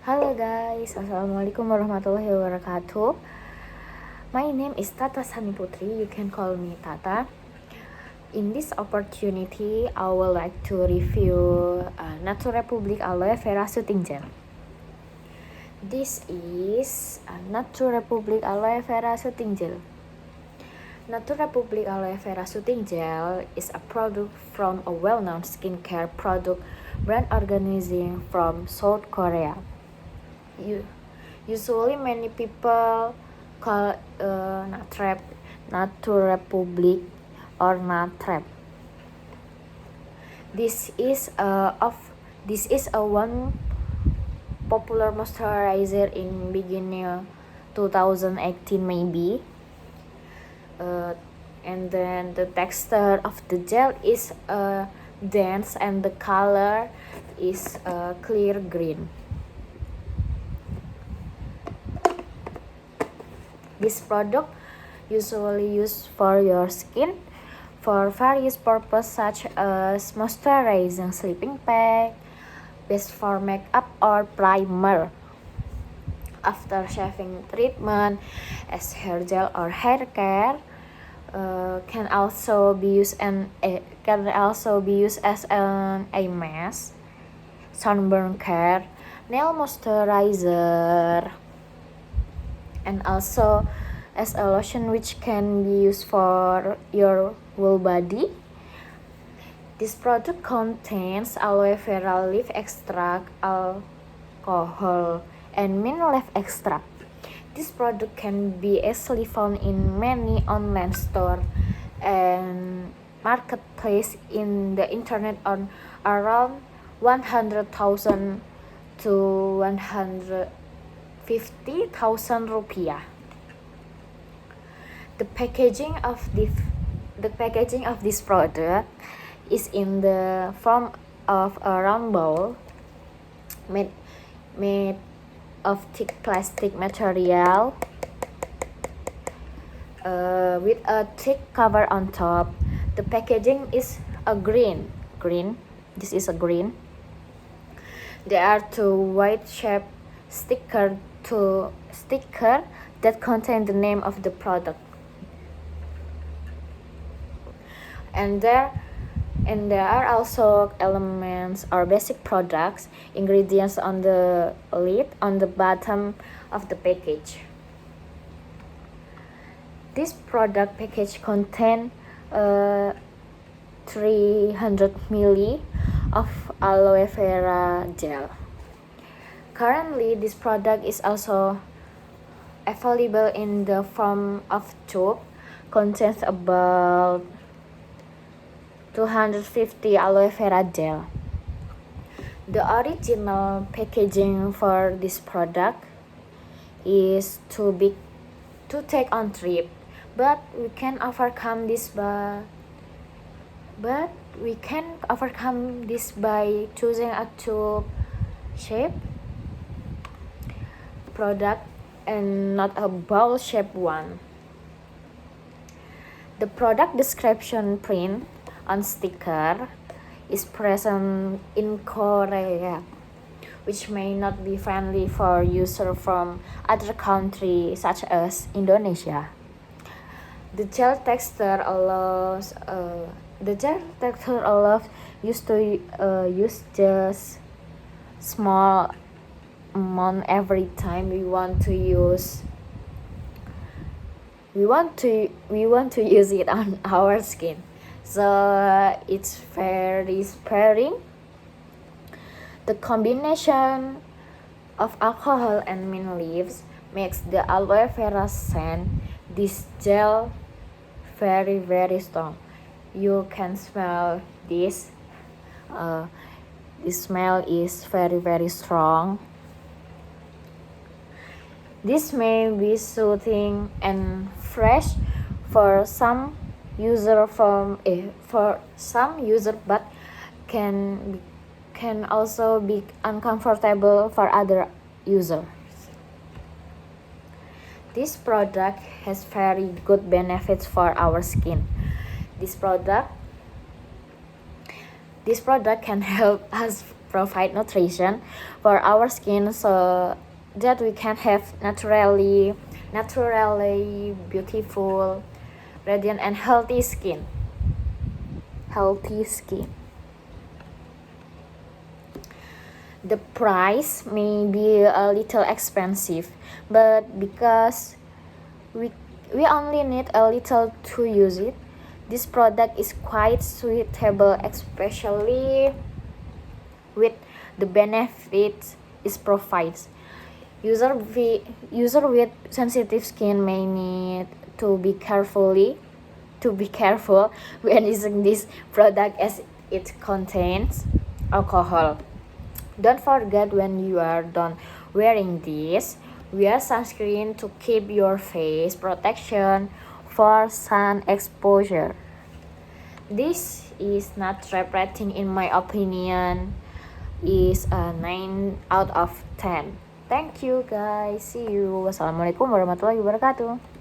Halo guys, Assalamualaikum warahmatullahi wabarakatuh. My name is TSANY Putri, you can call me Tata. In this opportunity, I would like to review Nature Republic Aloe Vera Soothing Gel. This is Nature Republic Aloe Vera Soothing Gel. Nature Republic Aloe Vera Soothing Gel is a product from a well-known skincare product brand organizing from South Korea. Usually many people call Nature Republic or Natrep. This is a one popular moisturizer in beginning 2018 maybe. And then the texture of the gel is dense and the color is clear green. This product usually used for your skin for various purposes such as moisturizing sleeping pack, base for makeup or primer, after shaving treatment, as hair gel or hair care. Can also be used as an eye mask, sunburn care, nail moisturizer, and also as a lotion which can be used for your whole body. This product contains aloe vera leaf extract, alcohol, and mint leaf extract. This product can be easily found in many online stores and marketplace in the internet on around 100,000 to 150,000 rupiah. The packaging of this product is in the form of a round bowl made of thick plastic material with a thick cover on top. The packaging is a green. This is a green. There are two white shaped sticker that contain the name of the product. And there are also elements or basic products, ingredients on the lid, on the bottom of the package. This product package contains 300 ml of aloe vera gel. Currently, this product is also available in the form of tube, contains about 250 aloe vera gel. The original packaging for this product is too big to take on trip, but we can overcome this by choosing a tube shape product and not a bowl shaped one. The product description print on sticker is present in Korea, which may not be friendly for users from other countries such as Indonesia. The gel texture allows use just small amount every time we want to use it on our skin. So it's very sparing. The combination of alcohol and mint leaves makes the aloe vera scent this gel very, very strong. You can smell this. The smell is very, very strong. This may be soothing and fresh for some user, but can also be uncomfortable for other users. This product has very good benefits for our skin. This product can help us provide nutrition for our skin so that we can have naturally beautiful, radiant and healthy skin. The price may be a little expensive, but because we only need a little to use it, this product is quite suitable, especially with the benefits it provides. User with sensitive skin may need to be careful when using this product as it contains alcohol. Don't forget, when you are done wearing this, wear sunscreen to keep your face protection for sun exposure. This is not trap rating, in my opinion, is a 9 out of 10. Thank you guys. See you. Wassalamualaikum warahmatullahi wabarakatuh.